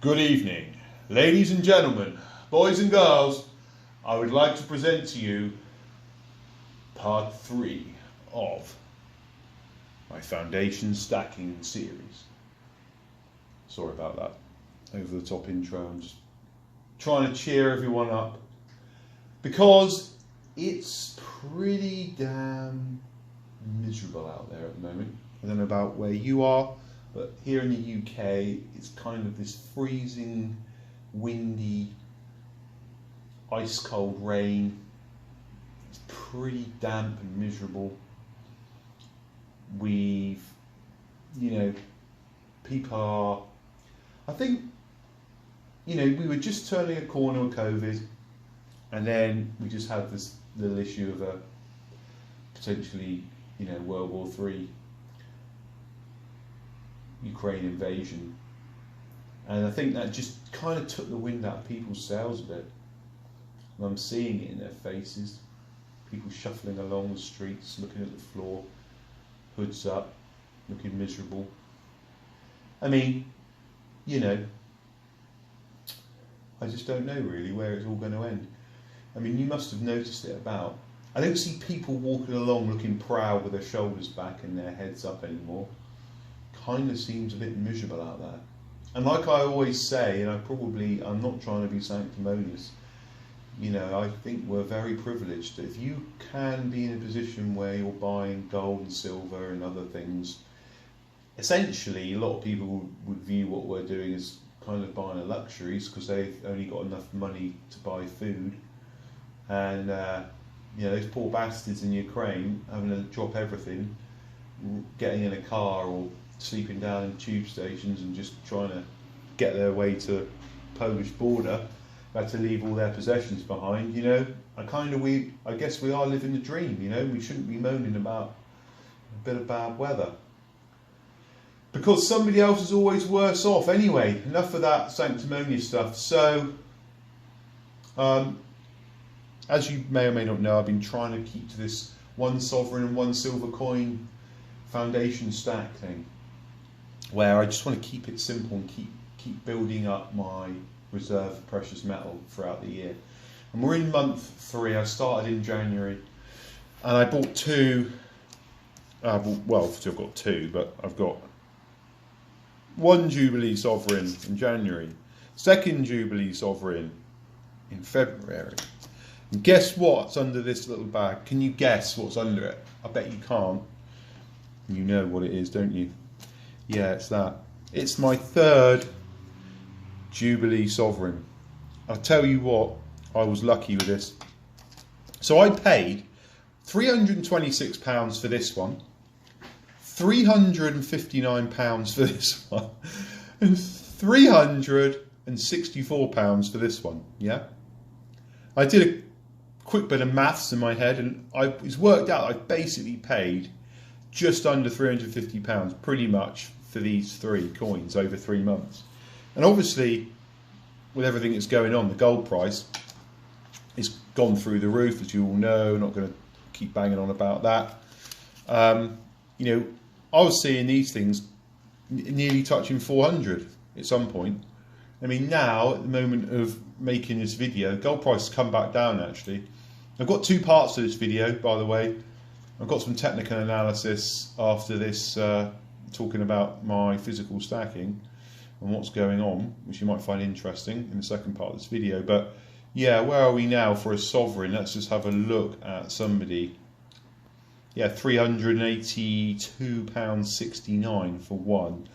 Good evening, ladies and gentlemen, boys and girls. I would like to present to you part 3 of my foundation stacking series. Sorry about that over the top intro. I'm just trying to cheer everyone up because it's pretty damn miserable out there at the moment. I don't know about where you are, but here in the UK, it's kind of this freezing, windy, ice cold rain. It's pretty damp and miserable. People are, I think, we were just turning a corner with COVID, and then we just had this little issue of a potentially, World War III Ukraine invasion, and I think that just kind of took the wind out of people's sails a bit. And I'm seeing it in their faces, people shuffling along the streets, looking at the floor, hoods up, looking miserable. I mean, I just don't know really where it's all going to end. I mean, you must have noticed it about. I don't see people walking along looking proud with their shoulders back and their heads up anymore. Kind of seems a bit miserable out there. And like I always say, and I'm not trying to be sanctimonious, I think we're very privileged. If you can be in a position where you're buying gold and silver and other things, essentially a lot of people would view what we're doing as kind of buying a luxuries because they've only got enough money to buy food. And those poor bastards in Ukraine having to drop everything, getting in a car or sleeping down in tube stations and just trying to get their way to the Polish border, had to leave all their possessions behind. I guess we are living the dream. We shouldn't be moaning about a bit of bad weather because somebody else is always worse off. Anyway, enough of that sanctimonious stuff. So as you may or may not know, I've been trying to keep to this one sovereign and one silver coin foundation stack thing, where I just want to keep it simple and keep building up my reserve of precious metal throughout the year. And we're in month 3. I started in January, and I bought 2. Obviously I've got 2, but I've got 1 Jubilee sovereign in January, 2nd Jubilee sovereign in February. And guess what's under this little bag? Can you guess what's under it? I bet you can't. You know what it is, don't you? Yeah, it's that. It's my 3rd Jubilee sovereign. I'll tell you what, I was lucky with this. So I paid £326 for this one, £359 for this one, and £364 for this one. Yeah, I did a quick bit of maths in my head, and it's worked out. I basically paid just under £350, pretty much, for these 3 coins over 3 months. And obviously, with everything that's going on, the gold price has gone through the roof, as you all know. I'm not going to keep banging on about that. I was seeing these things nearly touching 400 at some point. I mean, now, at the moment of making this video, gold price has come back down, actually. I've got 2 parts to this video, by the way. I've got some technical analysis after this, talking about my physical stacking and what's going on, which you might find interesting in the second part of this video. But yeah, where are we now for a sovereign? Let's just have a look at somebody. Yeah, £382.69 for one,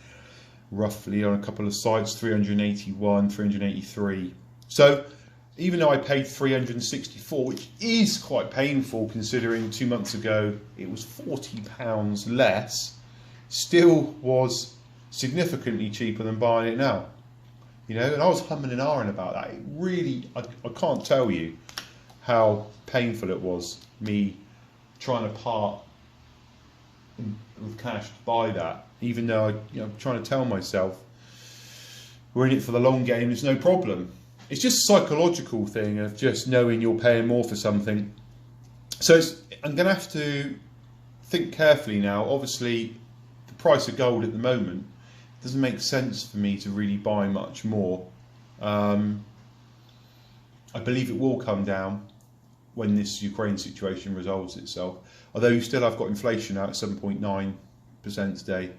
roughly, on a couple of sites, 381, 383. So even though I paid 364, which is quite painful considering 2 months ago it was £40 less, still was significantly cheaper than buying it now. And I was humming and ahhing about that. It really, I can't tell you how painful it was, me trying to part with cash to buy that, even though I'm trying to tell myself we're in it for the long game, there's no problem. It's just a psychological thing of just knowing you're paying more for something. So I'm going to have to think carefully now. Obviously, the price of gold at the moment doesn't make sense for me to really buy much more. I believe it will come down when this Ukraine situation resolves itself. Although you still have got inflation out at 7.9% today,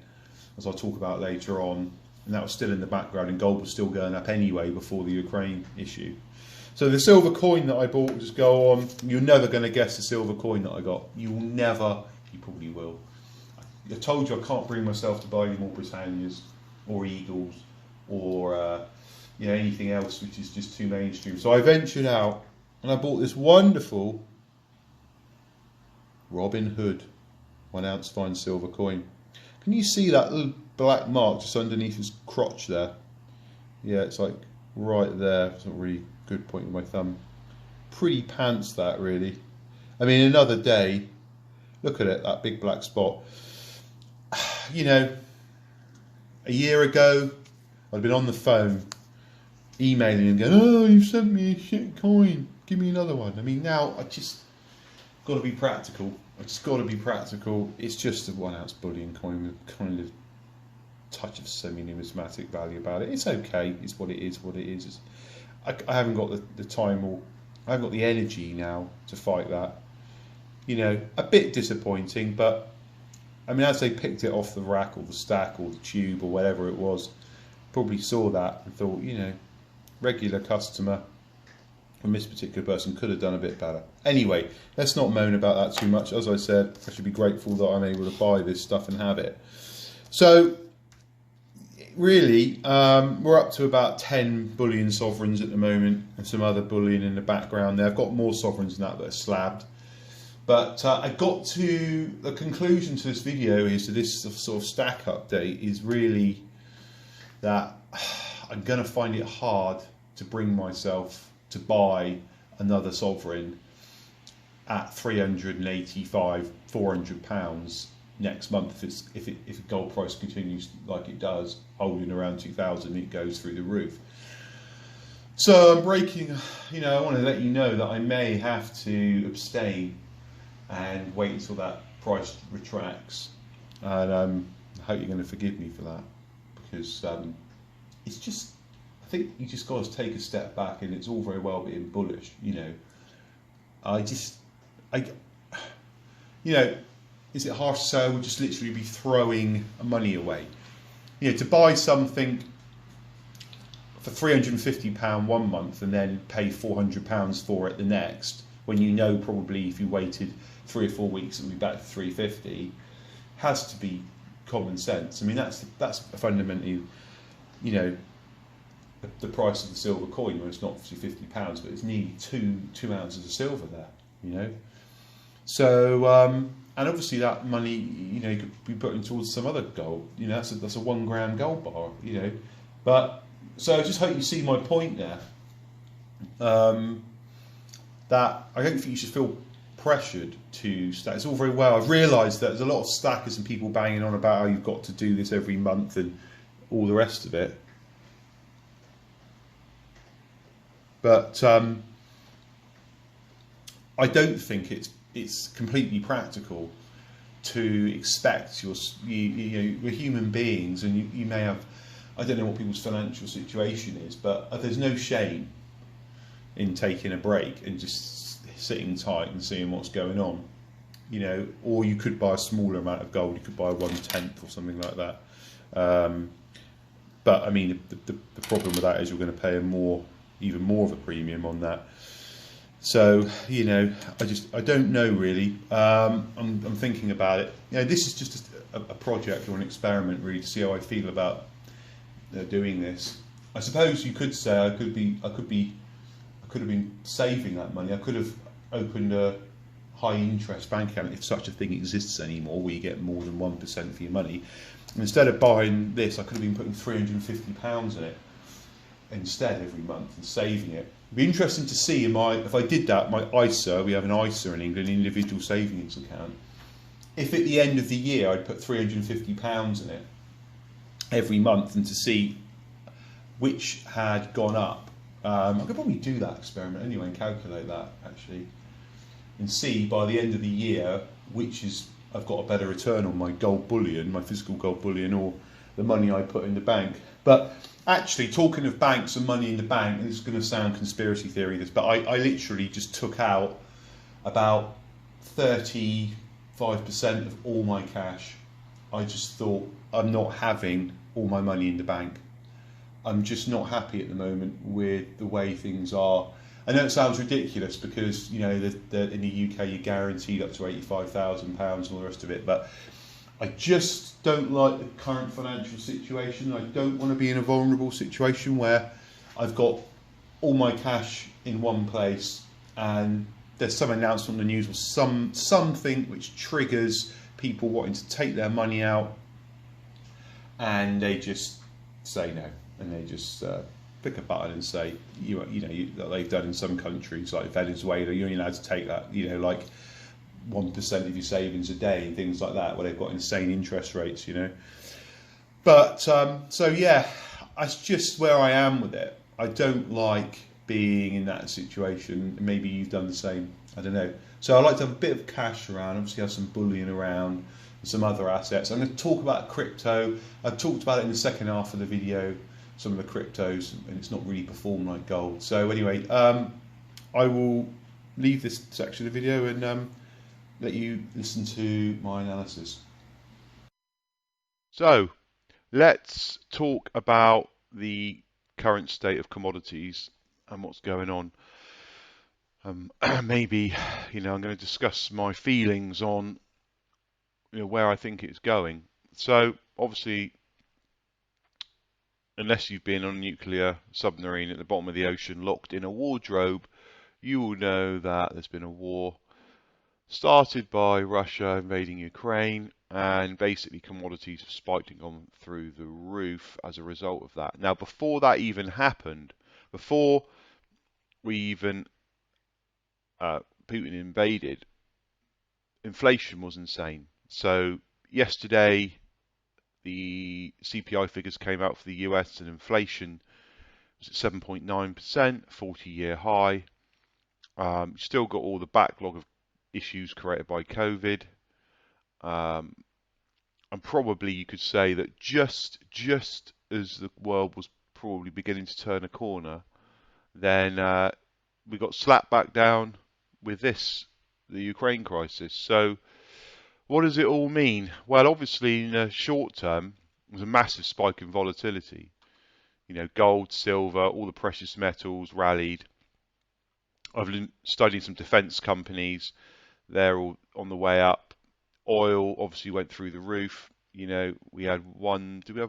as I'll talk about later on, and that was still in the background, and gold was still going up anyway before the Ukraine issue. So the silver coin that I bought, just go on. You're never going to guess the silver coin that I got. You will never. You probably will. I told you I can't bring myself to buy any more Britannias or Eagles or anything else which is just too mainstream. So I ventured out and I bought this wonderful Robin Hood 1 ounce fine silver coin. Can you see that little black mark just underneath his crotch there? Yeah, it's like right there. It's not really good point with my thumb. Pretty pants that, really. I mean, another day, look at it, that big black spot. You know, a year ago, I'd been on the phone emailing him going, oh, you sent me a shit coin, give me another one. I mean, now I just got to be practical. I just got to be practical. It's just a 1 ounce bullion coin with kind of touch of semi-numismatic value about it. It's okay. It's what it is. What it is. I haven't got the time, or I haven't got the energy now to fight that. You know, a bit disappointing, but I mean, as they picked it off the rack or the stack or the tube or whatever it was, probably saw that and thought, you know, regular customer from this particular person could have done a bit better. Anyway, let's not moan about that too much. As I said, I should be grateful that I'm able to buy this stuff and have it. So really, we're up to about 10 bullion sovereigns at the moment and some other bullion in the background there. I've got more sovereigns than that are slabbed. But I got to the conclusion to this video is that this sort of stack update is really that I'm going to find it hard to bring myself to buy another sovereign at 385, 400 pounds next month if gold price continues like it does, holding around 2,000, it goes through the roof. So I'm breaking, you know, I want to let you know that I may have to abstain and wait until that price retracts, and I hope you're going to forgive me for that, because it's just, I think you just got to take a step back, and it's all very well being bullish, you know. You know, is it harsh to say I would just literally be throwing money away? You know, to buy something for £350 one month and then pay £400 for it the next, when you know probably if you waited 3 or 4 weeks it would be back to 350, has to be common sense. I mean, that's fundamentally, you know, the price of the silver coin, when it's not obviously £50, but it's nearly two ounces of silver there, you know. So and obviously that money, you know, you could be putting towards some other gold, you know. That's a 1 gram gold bar, you know. But so I just hope you see my point there, that I don't think you should feel pressured to stack. It's all very well. I've realised that there's a lot of stackers and people banging on about how you've got to do this every month and all the rest of it. But I don't think it's completely practical to expect you know, we're human beings, and you may have, I don't know what people's financial situation is, but there's no shame in taking a break and just sitting tight and seeing what's going on, you know. Or you could buy a smaller amount of gold. You could buy 1/10 or something like that. But I mean, the problem with that is you're going to pay even more of a premium on that. So, you know, I don't know really. I'm thinking about it. You know, this is just a project or an experiment really to see how I feel about doing this. I suppose you could say I could have been saving that money. I could have opened a high interest bank account, if such a thing exists anymore, where you get more than 1% for your money. And instead of buying this, I could have been putting £350 in it instead every month and saving it. It'd be interesting to see if I did that, my ISA, we have an ISA in England, an individual savings account, if at the end of the year I'd put £350 in it every month, and to see which had gone up. I could probably do that experiment anyway and calculate that actually, and see by the end of the year which is I've got a better return on my gold bullion, my physical gold bullion, or the money I put in the bank. But actually, talking of banks and money in the bank, and this is going to sound conspiracy theory, this, but I literally just took out about 35% of all my cash. I just thought, I'm not having all my money in the bank. I'm just not happy at the moment with the way things are. I know it sounds ridiculous because, you know, in the UK you're guaranteed up to £85,000 and all the rest of it, but I just don't like the current financial situation. I don't want to be in a vulnerable situation where I've got all my cash in one place and there's some announcement on the news or something which triggers people wanting to take their money out, and they just say no, and they just click a button and say, that they've done in some countries like Venezuela, you're only allowed to take that, like 1% of your savings a day and things like that, where they've got insane interest rates, But so yeah, that's just where I am with it. I don't like being in that situation. Maybe you've done the same. I don't know. So I like to have a bit of cash around. Obviously, have some bullion around, and some other assets. I'm going to talk about crypto. I've talked about it in the second half of the video. Some of the cryptos, and it's not really performed like gold. So anyway, I will leave this section of the video and let you listen to my analysis. So let's talk about the current state of commodities and what's going on. Maybe, I'm going to discuss my feelings on, where I think it's going. So obviously, unless you've been on a nuclear submarine at the bottom of the ocean locked in a wardrobe, you will know that there's been a war started by Russia invading Ukraine, and basically commodities have spiked and gone through the roof as a result of that. Now, before that even happened, before we even Putin invaded, inflation was insane. So yesterday, the CPI figures came out for the US, and inflation was at 7.9%, 40-year high. Still got all the backlog of issues created by COVID. And probably you could say that just as the world was probably beginning to turn a corner, then we got slapped back down with the Ukraine crisis. So what does it all mean? Well, obviously in the short term, there's a massive spike in volatility. Gold, silver, all the precious metals rallied. I've been studying some defense companies. They're all on the way up. Oil obviously went through the roof. We had do we have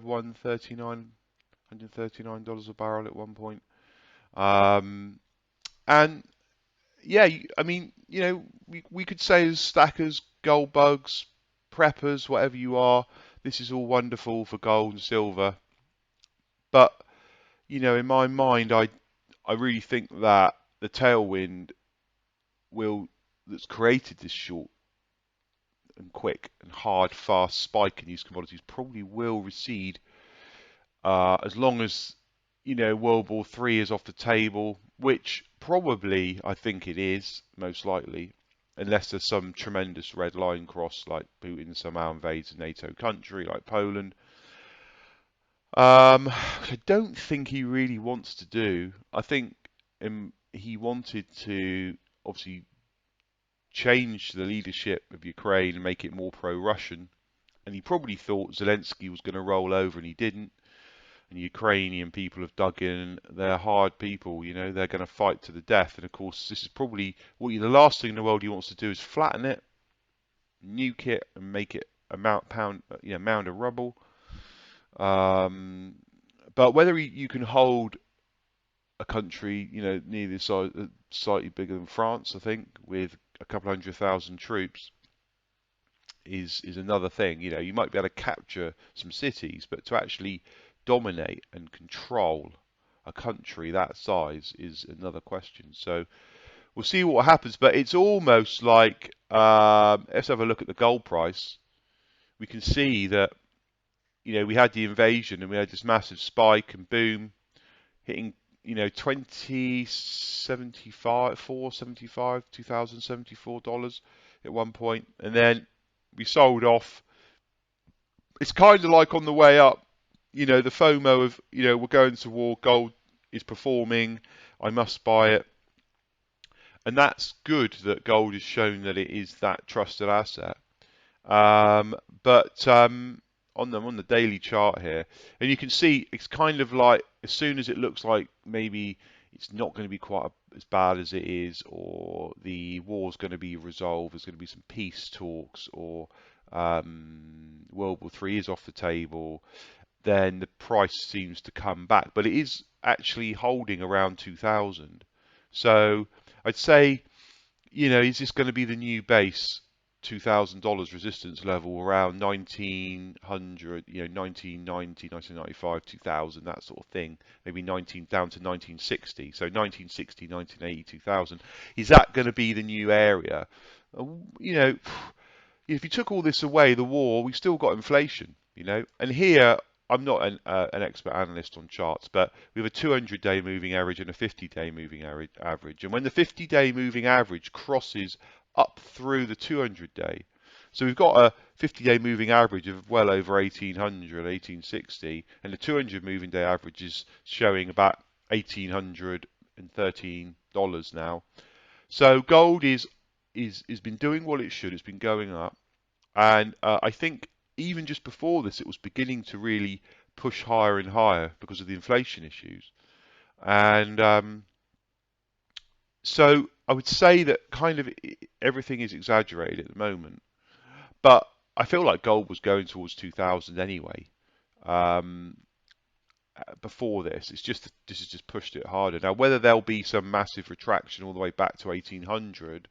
$139 a barrel at one point? And yeah, we could say as stackers, gold bugs, preppers, whatever you are, this is all wonderful for gold and silver. But, in my mind, I really think that the tailwind that's created this short and quick and hard, fast spike in these commodities probably will recede as long as World War III is off the table, which probably I think it is most likely, unless there's some tremendous red line cross like Putin somehow invades a NATO country like Poland. I don't think he really wants to do. I think he wanted to obviously change the leadership of Ukraine and make it more pro-Russian. And he probably thought Zelensky was going to roll over, and he didn't. And Ukrainian people have dug in. They're hard people, they're going to fight to the death. And of course, this is probably the last thing in the world he wants to do is flatten it, nuke it, and make it a mound of rubble. But whether you can hold a country, near this size, slightly bigger than France, I think, with a couple 100,000 troops, is another thing. You might be able to capture some cities, but to actually dominate and control a country that size is another question. So we'll see what happens. But it's almost like, let's have a look at the gold price. We can see that, we had the invasion and we had this massive spike and boom, hitting, 2,074 dollars at one point, and then we sold off. It's kind of like on the way up, the FOMO of, we're going to war, gold is performing, I must buy it. And that's good that gold has shown that it is that trusted asset. But on the daily chart here, and you can see it's kind of like as soon as it looks like maybe it's not going to be quite as bad as it is, or the war's going to be resolved, there's going to be some peace talks, or World War III is off the table, then the price seems to come back. But it is actually holding around 2000. So I'd say, is this going to be the new base? $2,000 resistance level around 1900, 1990, 1995, 2000, that sort of thing. Maybe 19 down to 1960. So 1960, 1980, 2000. Is that going to be the new area? You know, if you took all this away, the war, we've still got inflation, And here, I'm not an expert analyst on charts, but we have a 200-day moving average and a 50-day moving average. And when the 50-day moving average crosses up through the 200-day, so we've got a 50-day moving average of well over 1800, 1860, and the 200 moving day average is showing about $1,813 now. So gold is been doing what it should. It's been going up, and I think even just before this, it was beginning to really push higher and higher because of the inflation issues. And so I would say that kind of everything is exaggerated at the moment, but I feel like gold was going towards 2000 anyway. Um, Before this, this has just pushed it harder. Now, whether there'll be some massive retraction all the way back to 1800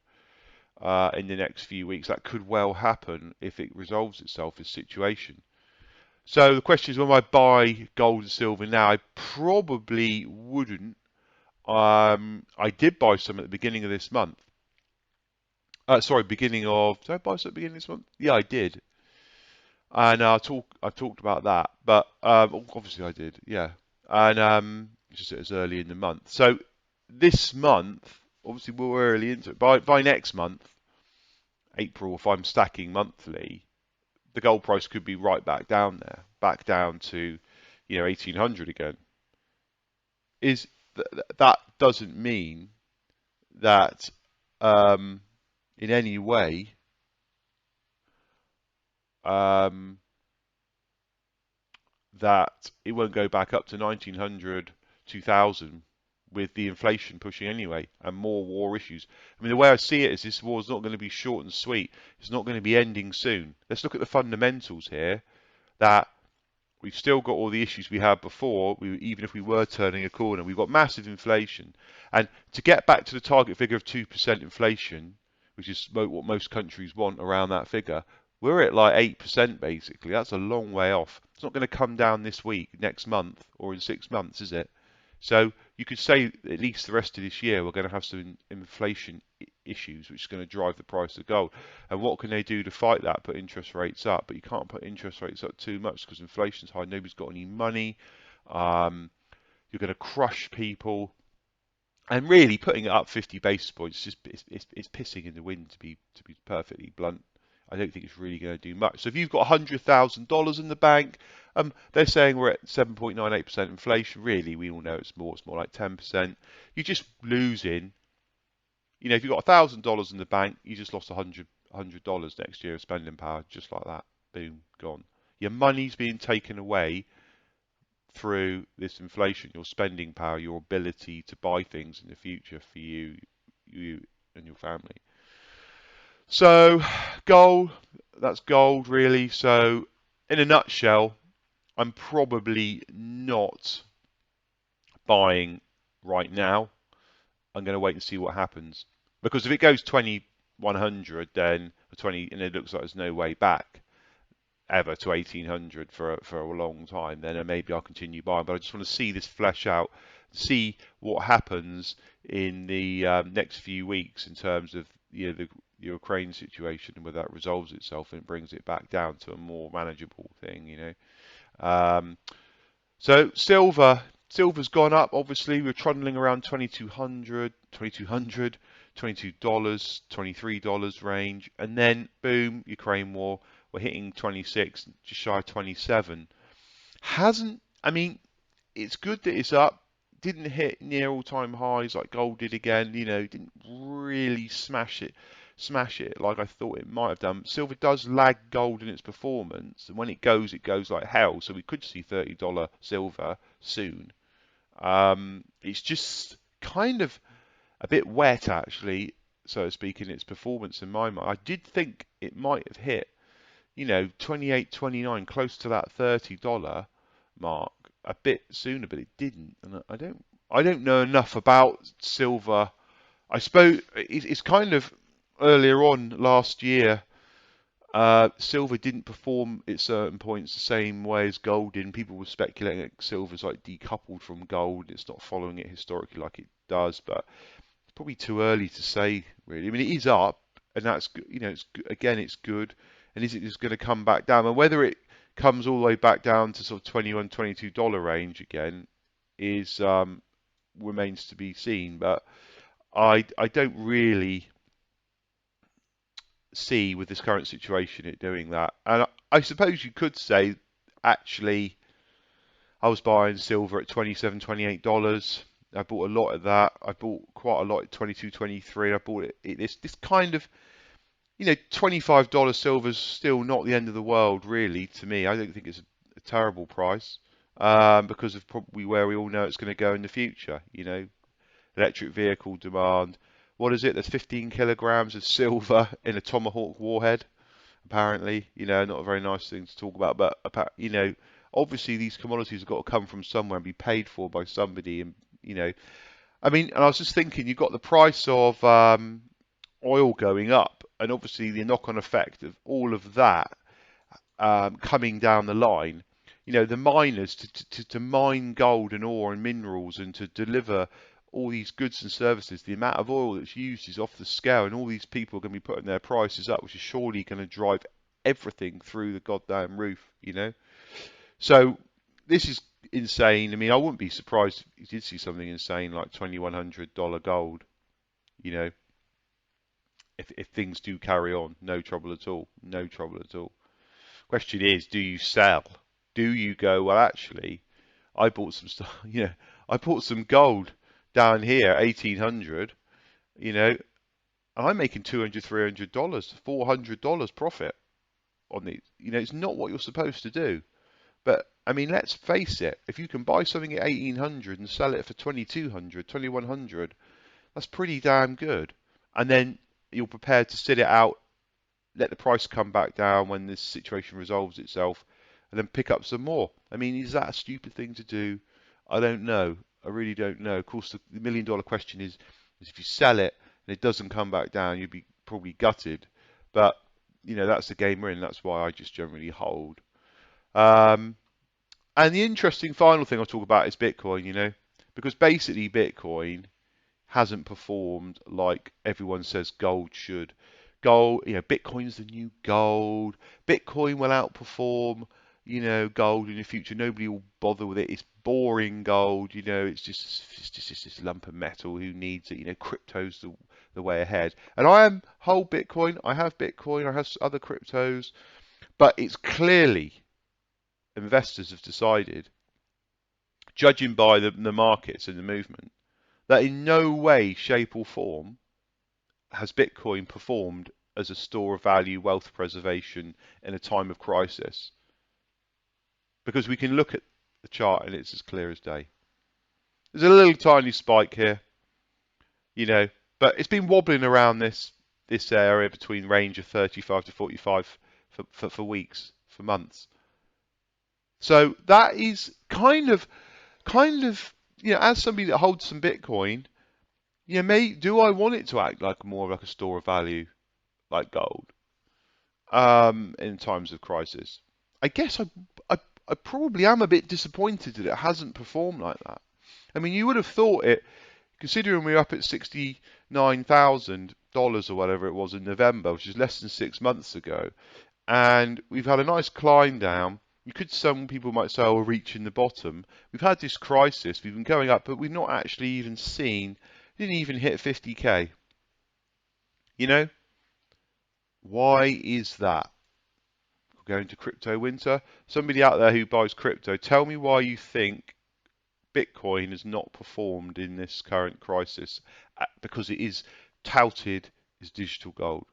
in the next few weeks, that could well happen if it resolves itself, this situation. So the question is, will I buy gold and silver now? I probably wouldn't. I did buy some at the beginning of this month. Sorry, beginning of. Did I buy some at the beginning of this month? Yeah, I did. And I've talked about that, but obviously I did, yeah. And just it was early in the month. So this month, obviously we're early into it. By next month, April, if I'm stacking monthly, the gold price could be right back down there, back down to 1800 again. That doesn't mean that in any way um, that it won't go back up to 1900, 2000 with the inflation pushing anyway and more war issues. I mean, the way I see it is this war is not going to be short and sweet. It's not going to be ending soon. Let's look at the fundamentals here, that we've still got all the issues we had before. Even if we were turning a corner, we've got massive inflation. And to get back to the target figure of 2% inflation, which is what most countries want around that figure, we're at like 8% basically. That's a long way off. It's not going to come down this week, next month, or in 6 months, is it? So you could say at least the rest of this year we're going to have some inflation issues, which is going to drive the price of gold. And what can they do to fight that? Put interest rates up, but you can't put interest rates up too much because inflation's high. Nobody's got any money. You're going to crush people. And really, putting it up 50 basis points is just it's pissing in the wind, to be perfectly blunt. I don't think it's really going to do much. So if you've got $100,000 in the bank, they're saying we're at 7.98% inflation. Really, we all know it's more. It's more like 10%. You're just losing. If you've got $1,000 in the bank, you just lost $100 next year of spending power, just like that. Boom, gone. Your money's being taken away through this inflation. Your spending power, your ability to buy things in the future for you and your family. So gold, that's gold really. So in a nutshell, I'm probably not buying right now. I'm going to wait and see what happens, because if it goes 2100, then 20, and it looks like there's no way back ever to 1800 for a long time, then maybe I'll continue buying. But I just want to see this flesh out, see what happens in the next few weeks in terms of the Ukraine situation, and whether that resolves itself and brings it back down to a more manageable thing. So silver's gone up. Obviously, we're trundling around 2200, $22, $23 range, and then boom, Ukraine war. We're hitting 26, just shy of 27. Hasn't, I mean, it's good that it's up. Didn't hit near all-time highs like gold did again. Didn't really smash it like I thought it might have done. Silver does lag gold in its performance, and when it goes like hell. So we could see $30 silver soon. It's just kind of a bit wet, actually, so to speak, in its performance in my mind. I did think it might have hit, 28, 29, close to that $30 mark a bit sooner, but it didn't. And I don't know enough about silver. I suppose it's kind of earlier on last year. Silver didn't perform at certain points the same way as gold did. People were speculating that silver's like decoupled from gold. It's not following it historically like it does, but it's probably too early to say, really. I mean, it is up, and that's good. Again, it's good. And is it just going to come back down? And whether it comes all the way back down to sort of $21, $22 range again is remains to be seen. But I don't really see with this current situation it doing that. And I suppose you could say, actually, I was buying silver at $27, $28. I bought a lot of that. I bought quite a lot at 22, 23. I bought this kind of, $25 silver's still not the end of the world, really, to me. I don't think it's a terrible price because of probably where we all know it's going to go in the future. Electric vehicle demand. What is it? There's 15 kilograms of silver in a Tomahawk warhead, apparently. Not a very nice thing to talk about, but obviously these commodities have got to come from somewhere and be paid for by somebody. And I mean, and I was just thinking, you've got the price of oil going up, and obviously the knock-on effect of all of that coming down the line. The miners to mine gold and ore and minerals and to deliver all these goods and services, the amount of oil that's used is off the scale, and all these people are going to be putting their prices up, which is surely going to drive everything through the goddamn roof. So this is insane. I mean, I wouldn't be surprised if you did see something insane like $2,100 gold, you know, if things do carry on. No trouble at all. No trouble at all. Question is, do you sell? Do you go, well, actually, I bought some stuff, I bought some gold down here, 1800, and I'm making $200, $300, $400 profit on these. It's not what you're supposed to do. But, I mean, let's face it, if you can buy something at 1800 and sell it for 2200, 2100, that's pretty damn good. And then you're prepared to sit it out, let the price come back down when this situation resolves itself, and then pick up some more. I mean, is that a stupid thing to do? I don't know. I really don't know. Of course, the million-dollar question is if you sell it and it doesn't come back down, you'd be probably gutted. But, that's the game we're in. That's why I just generally hold. And the interesting final thing I'll talk about is Bitcoin, because basically Bitcoin hasn't performed like everyone says gold should. Gold, Bitcoin's the new gold. Bitcoin will outperform, gold in the future. Nobody will bother with it. It's boring gold, it's just this lump of metal. Who needs it? Crypto's the way ahead. And I hold Bitcoin. I have Bitcoin. I have other cryptos, but it's clearly investors have decided, judging by the markets and the movement, that in no way, shape or form has Bitcoin performed as a store of value, wealth preservation in a time of crisis. Because we can look at the chart and it's as clear as day. There's a little tiny spike here, but it's been wobbling around this area between range of 35 to 45 for weeks, for months. So that is kind of, as somebody that holds some Bitcoin, do I want it to act like more like a store of value, like gold, in times of crisis? I guess I probably am a bit disappointed that it hasn't performed like that. I mean, you would have thought it, considering we're up at $69,000 or whatever it was in November, which is less than 6 months ago, and we've had a nice climb down. Some people might say, oh, we're reaching the bottom. We've had this crisis, we've been going up, but we've not actually even didn't even hit 50k. Why is that? We're going to crypto winter. Somebody out there who buys crypto, tell me why you think Bitcoin has not performed in this current crisis, because it is touted as digital gold.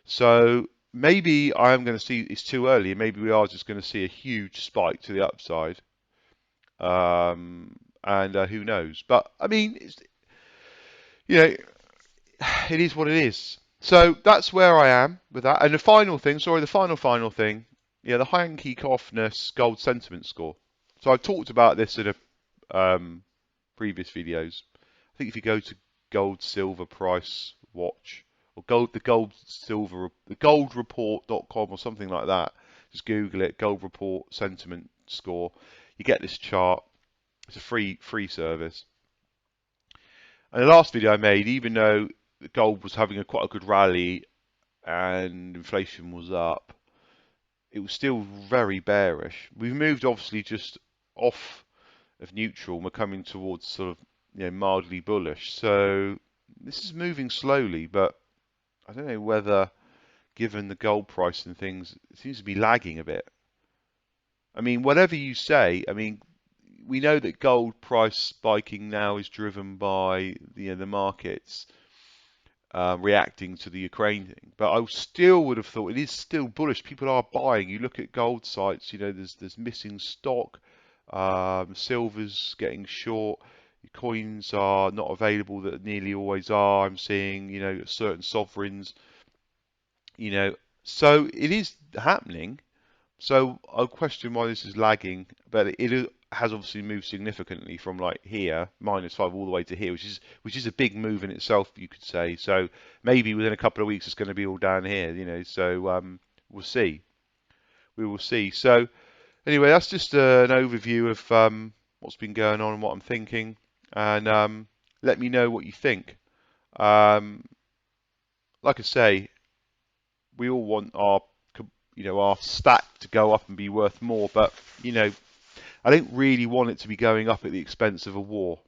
So maybe I am going to see it's too early, and maybe we are just going to see a huge spike to the upside. And who knows? But I mean, you know, it is what it is. So that's where I am with that. And the final thing, sorry, the final thing, yeah, the Hanky Coffness gold sentiment score. So I've talked about this in a previous videos. I think if you go to gold silver price watch or the goldreport.com or something like that, just Google it, gold report sentiment score. You get this chart. It's a free service. And the last video I made, even though gold was having quite a good rally and inflation was up, it was still very bearish. We've moved obviously just off of neutral. We're coming towards sort of mildly bullish. So this is moving slowly, but I don't know whether, given the gold price and things, it seems to be lagging a bit. I mean, whatever you say, I mean, we know that gold price spiking now is driven by the markets reacting to the Ukraine thing. But I still would have thought it is still bullish. People are buying. You look at gold sites, there's missing stock. Silver's getting short. Coins are not available that nearly always are. I'm seeing, certain sovereigns, so it is happening. So I question why this is lagging, but it has obviously moved significantly from like here, -5, all the way to here, which is a big move in itself, you could say. So maybe within a couple of weeks it's going to be all down here, So we'll see. We will see. So anyway, that's just an overview of what's been going on and what I'm thinking, and let me know what you think. Like I say, we all want our stack to go up and be worth more, but I don't really want it to be going up at the expense of a war.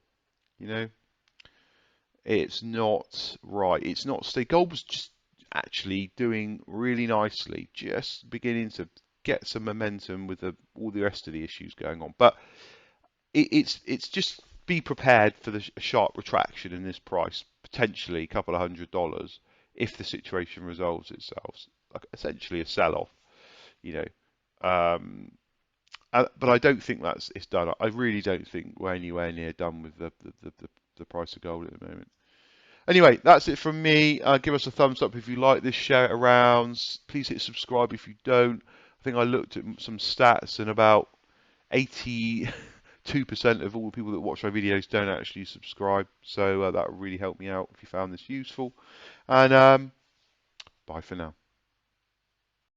It's not right. It's not. Gold was just actually doing really nicely, just beginning to get some momentum with all the rest of the issues going on. But it's just be prepared for the sharp retraction in this price, potentially a couple of $100 if the situation resolves itself, like essentially a sell-off. Um, but I don't think it's done. I really don't think we're anywhere near done with the price of gold at the moment. Anyway, that's it from me. Give us a thumbs up if you like this, share it around. Please hit subscribe if you don't. I think I looked at some stats and about 82% of all the people that watch my videos don't actually subscribe. So that would really help me out if you found this useful. And bye for now.